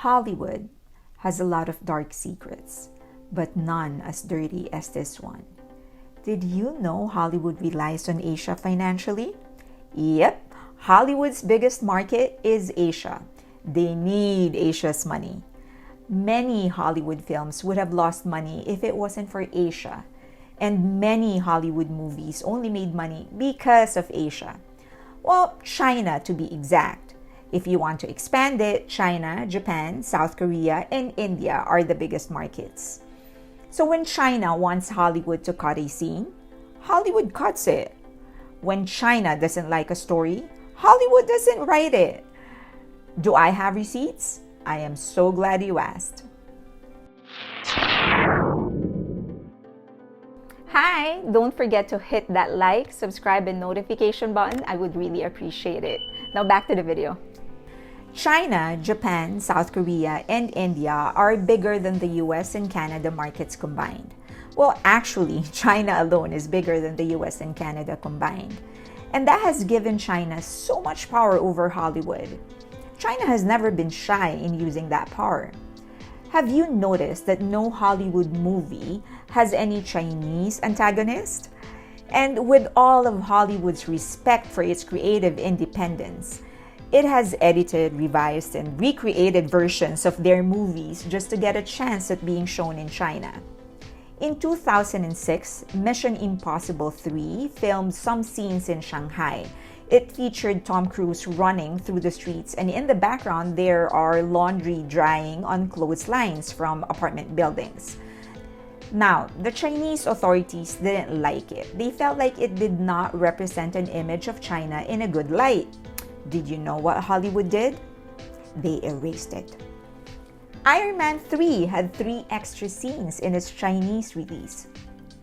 Hollywood has a lot of dark secrets, but none as dirty as this one. Did you know Hollywood relies on Asia financially? Yep, Hollywood's biggest market is Asia. They need Asia's money. Many Hollywood films would have lost money if it wasn't for Asia. And many Hollywood movies only made money because of Asia. Well, China to be exact. If you want to expand it, China, Japan, South Korea, and India are the biggest markets. So when China wants Hollywood to cut a scene, Hollywood cuts it. When China doesn't like a story, Hollywood doesn't write it. Do I have receipts? I am so glad you asked. Hi! Don't forget to hit that like, subscribe, and notification button. I would really appreciate it. Now back to the video. China, Japan, South Korea, and India are bigger than the US and Canada markets combined. Well, actually, China alone is bigger than the US and Canada combined. And that has given China so much power over Hollywood. China has never been shy in using that power. Have you noticed that no Hollywood movie has any Chinese antagonist? And with all of Hollywood's respect for its creative independence, it has edited, revised, and recreated versions of their movies just to get a chance at being shown in China. In 2006, Mission Impossible 3 filmed some scenes in Shanghai. It featured Tom Cruise running through the streets, and in the background there are laundry drying on clotheslines from apartment buildings. Now, the Chinese authorities didn't like it. They felt like it did not represent an image of China in a good light. Did you know what Hollywood did? They erased it. Iron Man 3 had 3 extra scenes in its Chinese release.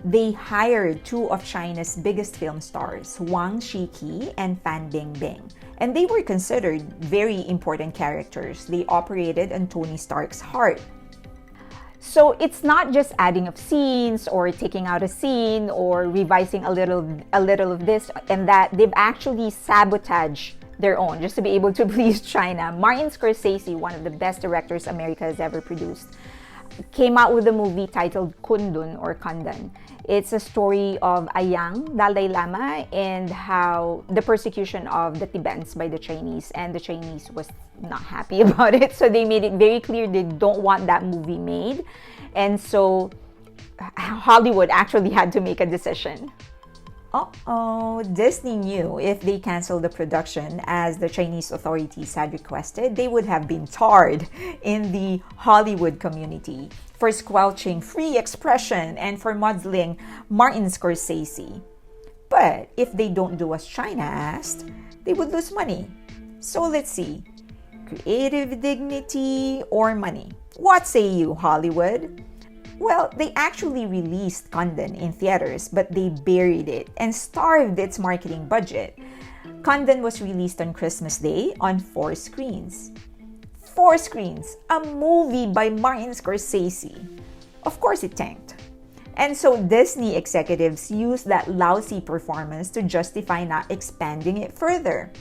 They hired 2 of China's biggest film stars, Wang Shiqi and Fan Bingbing, and they were considered very important characters. They operated on Tony Stark's heart. So it's not just adding of scenes or taking out a scene or revising a little of this and that. They've actually sabotaged their own just to be able to please China. Martin Scorsese, one of the best directors America has ever produced, came out with a movie titled Kundun or Kundan. It's a story of a young Dalai Lama and how the persecution of the Tibetans by the Chinese, and the Chinese was not happy about it. So they made it very clear they don't want that movie made. And so Hollywood actually had to make a decision. Uh-oh, Disney knew if they canceled the production as the Chinese authorities had requested, they would have been tarred in the Hollywood community for squelching free expression and for muzzling Martin Scorsese. But if they don't do as China asked, they would lose money. So let's see, creative dignity or money? What say you, Hollywood? Well, they actually released Kundan in theaters, but they buried it and starved its marketing budget. Kundan was released on Christmas Day on 4 screens. 4 screens! A movie by Martin Scorsese. Of course it tanked. And so Disney executives used that lousy performance to justify not expanding it further.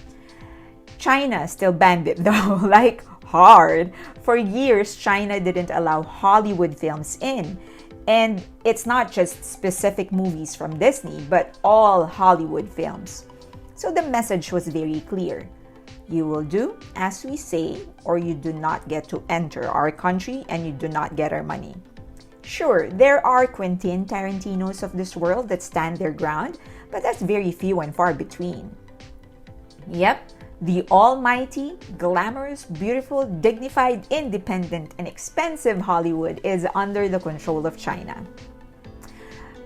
China still banned it though, like hard. For years, China didn't allow Hollywood films in. And it's not just specific movies from Disney, but all Hollywood films. So the message was very clear. You will do as we say, or you do not get to enter our country and you do not get our money. Sure, there are Quentin Tarantinos of this world that stand their ground, but that's very few and far between. Yep. The almighty, glamorous, beautiful, dignified, independent, and expensive Hollywood is under the control of China.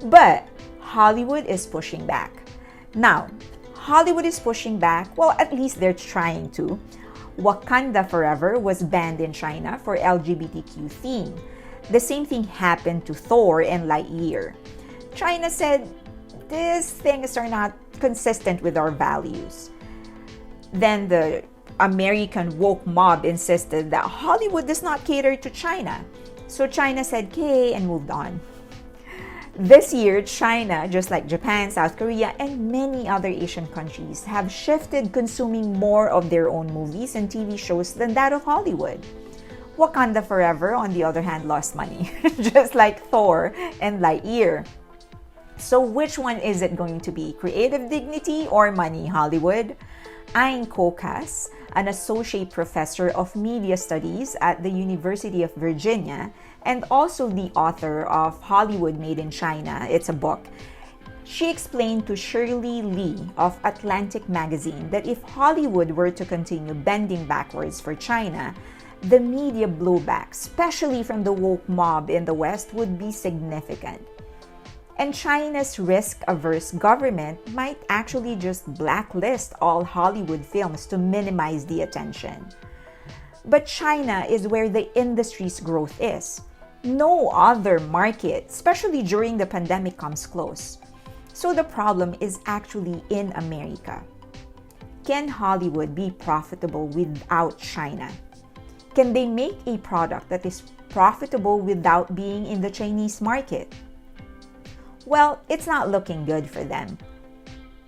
But Hollywood is pushing back. Now, Hollywood is pushing back, well, at least they're trying to. Wakanda Forever was banned in China for LGBTQ theme. The same thing happened to Thor and Lightyear. China said, these things are not consistent with our values. Then the American woke mob insisted that Hollywood does not cater to China. So China said okay and moved on. This year, China, just like Japan, South Korea, and many other Asian countries, have shifted consuming more of their own movies and TV shows than that of Hollywood. Wakanda Forever, on the other hand, lost money, just like Thor and Lightyear. So which one is it going to be? Creative dignity or money, Hollywood? Ayn Kokas, an associate professor of media studies at the University of Virginia and also the author of Hollywood Made in China, it's a book. She explained to Shirley Lee of Atlantic magazine that if Hollywood were to continue bending backwards for China, the media blowback, especially from the woke mob in the West, would be significant. And China's risk-averse government might actually just blacklist all Hollywood films to minimize the attention. But China is where the industry's growth is. No other market, especially during the pandemic, comes close. So the problem is actually in America. Can Hollywood be profitable without China? Can they make a product that is profitable without being in the Chinese market? Well, it's not looking good for them.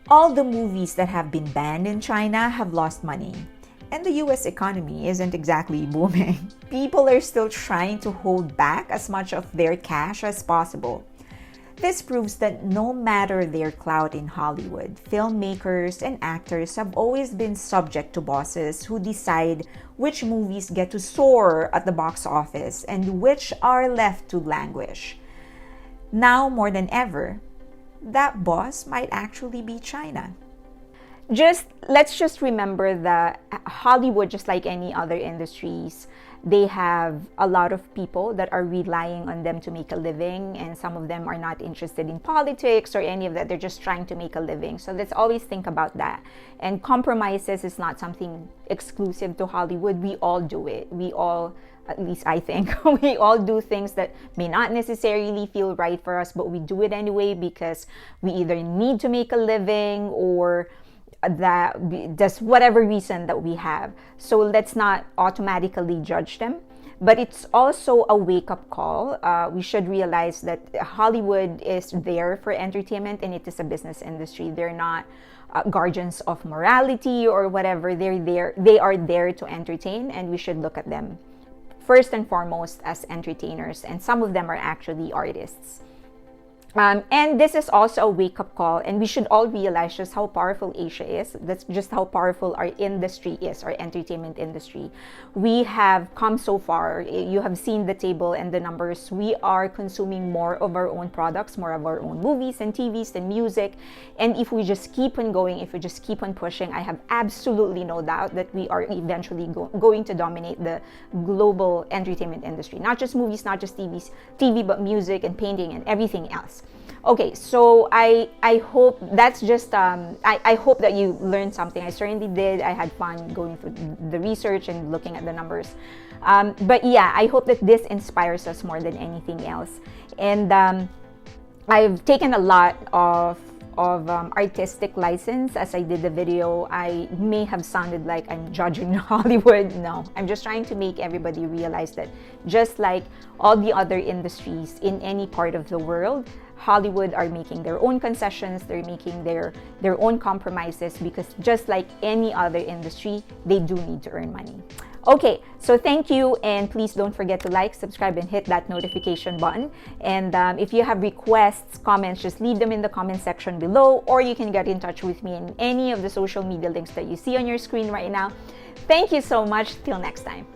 All the movies that have been banned in China have lost money. And the US economy isn't exactly booming. People are still trying to hold back as much of their cash as possible. This proves that no matter their clout in Hollywood, filmmakers and actors have always been subject to bosses who decide which movies get to soar at the box office and which are left to languish. Now more than ever, that boss might actually be China. Let's just remember that Hollywood, just like any other industries, they have a lot of people that are relying on them to make a living, and some of them are not interested in politics or any of that. They're just trying to make a living. So let's always think about that. And compromises is not something exclusive to Hollywood. We all do it. We all, at least I think, we all do things that may not necessarily feel right for us, but we do it anyway because we either need to make a living or that just whatever reason that we have. So let's not automatically judge them. But it's also a wake-up call. We should realize that Hollywood is there for entertainment and it is a business industry. They're not guardians of morality or whatever. They are there to entertain, and we should look at them first and foremost as entertainers. And some of them are actually artists. And this is also a wake-up call, and we should all realize just how powerful Asia is. That's just how powerful our industry is, our entertainment industry. We have come so far. You have seen the table and the numbers. We are consuming more of our own products, more of our own movies and TVs and music. And if we just keep on going, if we just keep on pushing, I have absolutely no doubt that we are eventually going to dominate the global entertainment industry. Not just movies, not just TV, but music and painting and everything else. Okay, so I hope that's just, I hope that you learned something. I certainly did. I had fun going through the research and looking at the numbers. But yeah, I hope that this inspires us more than anything else. And I've taken a lot of artistic license as I did the video. I may have sounded like I'm judging Hollywood. No, I'm just trying to make everybody realize that just like all the other industries in any part of the world, Hollywood are making their own concessions, they're making their own compromises, because just like any other industry, they do need to earn money. Okay, so thank you, and please don't forget to like, subscribe, and hit that notification button. And if you have requests, comments, just leave them in the comment section below, or you can get in touch with me in any of the social media links that you see on your screen right now. Thank you so much. Till next time.